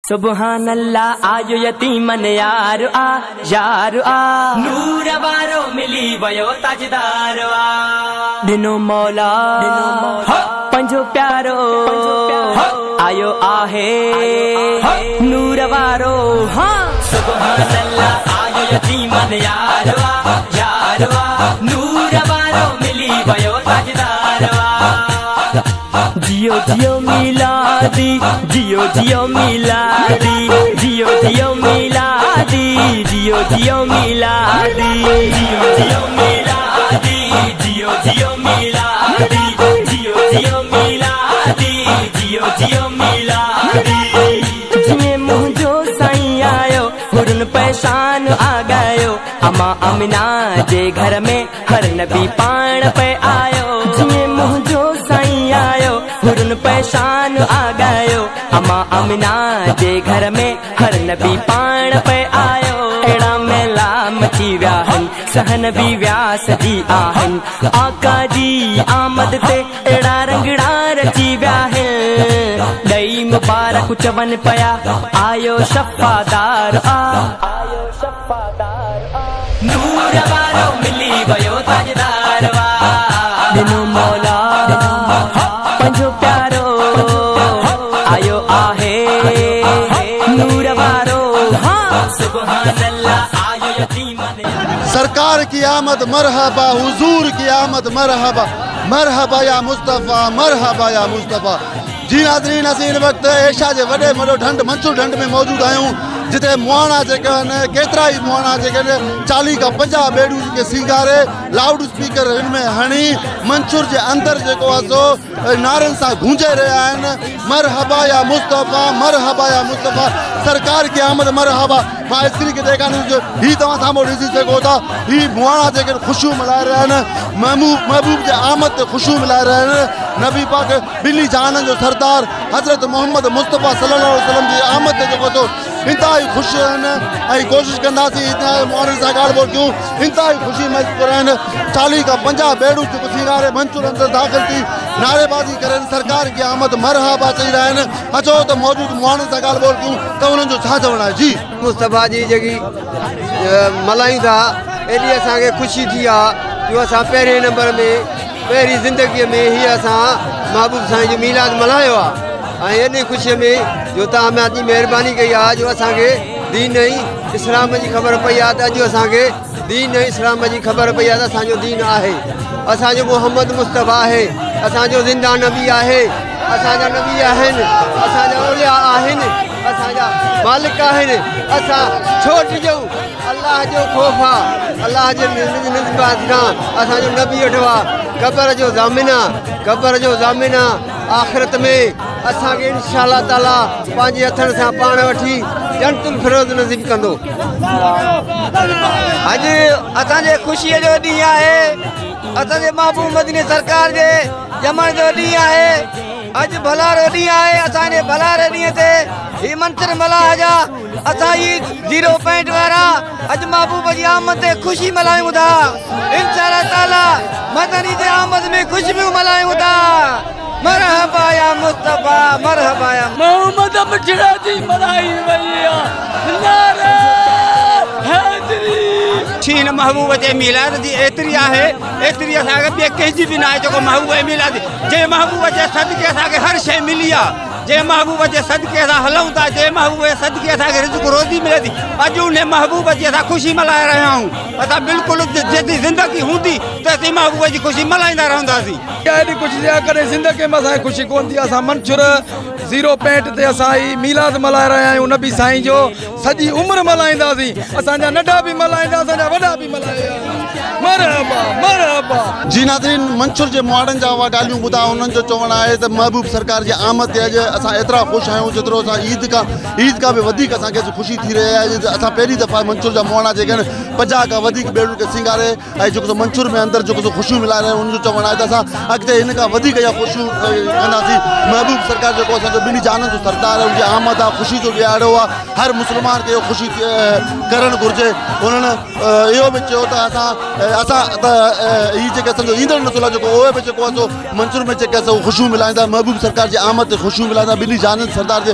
सुबहान अल्लाह आज यतीमन यार आ नूर वारो मिली वयो ताजदार दिनो मौला पंजो प्यारो आयो आहे नूर वारो सुबहान अल्लाह आज यतीमन यार आ नूर वारो मिली वयो ताजदार जियो जियो मिलादी जियो जियो मिलादी जियो जियो मिलादी जियो जियो मिलादी जियो जियो मिलादी जियो जियो मिलादी जियो जियो मिलादी जियो जियो मिलादी जिए मुझो साईं आयो हुरन पहचान आ गयो अमा अमिना जे घर में हर नबी पाण पे आयो जिए मुझो साईं आयो हुरन पहचान आ गयो अमा अमिना जे घर में हर नबी पाण पे आयो एड़ा मेला मची व्याहन सहन भी व्यास जी आहन आका जी आमद ते एड़ा रंगड़ा रची व्याहन दई मुबारक चवन पया आयो शफादार आयो शफादार नूर वारो मिली वयो ताजदार दिनो मौला पंजो प्यारो आयो आहे नूर वारो सुबहान अल्लाह आयो यतीमन सरकार की आमद मरहबा हुजूर की आमद मरहबा मरहबा या मुस्तफा मरहबा या मुस्तफा जी नाज़रीन असीं इन वक्त एशिया के वडे वडो ढंढ मंसूर ढंढ में मौजूद आयूं जिते मुआना जेके केतरा ही मुआना जेके 40 का 50 बेड़ू के सिंगारे लाउड स्पीकर इनमें हणी मंसूर के अंदर जेको असो नारन सा गूंजे रहा है मरहबा या मुस्तफा सरकार की आमद मरहबा मां स्क्रीन के देखा जो ही तवा सामो ॾिसी सघो था ही मुआना जेके खुशियूं मल्हाए रहा आहिनि महबूब के आमद ते खुशियूं मल्हाए रहा आहिनि नबी पाक बिली जहाननि जो सरदार हज़रत मोहम्मद मुस्तफ़ा सल्लल्लाहु अलैहि वसल्लम जी आमद ते जेको इंतहाई खुश आहिनि ऐं कोशिशि कंदासीं मुआननि सां ॻाल्हि ॿोल कयूं इंतहाई खुशी महसूस कराइनि 40 का 50 बेड़ू जेको सिंगारे मंसूर अंदर दाख़िल थी नारेबाज़ी करनि सरकार की आमद मरहबा चई रहा आहिनि अचो त मौजूद मुआननि सां ॻाल्हि ॿोल कयूं त उन्हनि जो छा चवणु आहे जी मुस्तफ़ा जी जेकी मल्हायूं था एॾी असांखे ख़ुशी थी आहे जो असां पहिरें नंबर में पहिरीं ज़िंदगीअ में हीअ असां महबूब साईं जो मीलाद मल्हायो आहे ऐं एॾी ख़ुशीअ में जो तव्हां अॼु महिरबानी कई आहे जो असांखे दीन ऐं इस्लाम जी ख़बर पई आहे त अॼु असांखे दीन ऐं इस्लाम जी ख़बर पई आहे त असांजो दीन आहे असांजो मोहम्मद मुस्तफ़ा आहे असांजो ज़िंदा नबी आहे असांजा नबी आहिनि असांजा औलिया आहिनि असांजा मालिक आहिनि असां छो ॾिजूं अल्लाह जो ख़ौफ़ आहे अल्लाह जे निस्बत खां असांजो नबी वेठो आहे क़बर जो ज़ामिन आहे आख़िरत में असांखे इंशाअल्लाह ताला पंहिंजे हथनि सां पाण वठी जन्नतुल फिरदौस नसीब कंदो अॼु असांजे ख़ुशीअ जो ॾींहुं आहे असांजे महबूब मदीने सरकार जे ॼमण जो ॾींहुं आहे अॼु भलारे ॾींहुं आहे असांजे भलारे ॾींहं ते ही मंत्र मल्हाए जा असां ही 0 पॉइंट वारा अॼु महबूब जी आमद ते ख़ुशी मल्हायूं था इंशाअल्लाह ताला मदनी जे आमद में ख़ुशियूं मल्हायूं था मरहबा या मुस्तफा मरहबा या मोहम्मद मिठड़ा जी मल्हाई वई आहे नारे हैदरी छीन महबूब जे मिलाद जी एतरी आहे एतरी असांखे ॿिए कंहिंजी बि न आहे जेको महबूब जे मिलाद जे महबूब जे सदके असांखे हर शइ मिली आहे जे महबूब जे सदके असां हलूं था जे महबूब जे सदके असांखे रिज़्क़ रोज़ी मिले थी अॼु उन महबूब जी असां ख़ुशी मल्हाए रहिया आहियूं असां बिल्कुलु जेतिरी ज़िंदगी हूंदी त असीं महबूब जी ख़ुशी मल्हाईंदा रहंदासीं एॾी ख़ुशी कॾहिं ज़िंदगी में असांखे ख़ुशी कोन थी असां मंसूर 0 पॉइंट ते असां ही मीलाद मल्हाए रहिया आहियूं नबी साईं जो सॼी उमिरि मल्हाईंदासीं असांजा नंढा बि मल्हाईंदा असांजा वॾा बि मल्हाईंदा मरहबा मरहबा जी नाज़रीन मंसूर जे मुआड़नि जा उहा ॻाल्हियूं ॿुधा उन्हनि जो चवणु आहे त महबूब सरकार जी आमद ते अॼु असां एतिरा ख़ुशि आहियूं जेतिरो असां ईद खां बि वधीक असांखे ख़ुशी थी रही आहे असां पहिरीं दफ़ा मंसूर जा मुआड़ा जेके आहिनि 50 खां वधीक बेड़ू खे सिंगारे ऐं जेको मंसूर में अंदरि जेको ख़ुशियूं मिलाए रहिया आहियूं उनजो चवणु आहे त असां अॻिते हिन खां वधीक इहा ख़ुशियूं कंदासीं महबूब सरकार जेको असांजो ॿिन्ही जहाननि जो सरदार आहे उनजी आमद आहे ख़ुशी जो ॾियारो आहे हर मुस्लमान खे इहो ख़ुशी करणु घुरिजे उन्हनि इहो बि चयो त असां असां त हीअ जेके असांजो ईंदड़ नसुल आहे जेको उहे बि जेको आहे सो मंसूर में जेके असां ख़ुशियूं मिलाईंदा, महबूब सरकार जे आमद ते ख़ुशियूं मिलाईंदा, ॿिन्ही जानन सरदार जे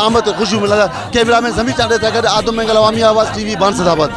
आमद ते ख़ुशियूं मिलाईंदा। कैमरामैन ज़मीर चांडे सां गॾु आदम मंगल, अवामी आवाज़ TV, बांसदाबाद।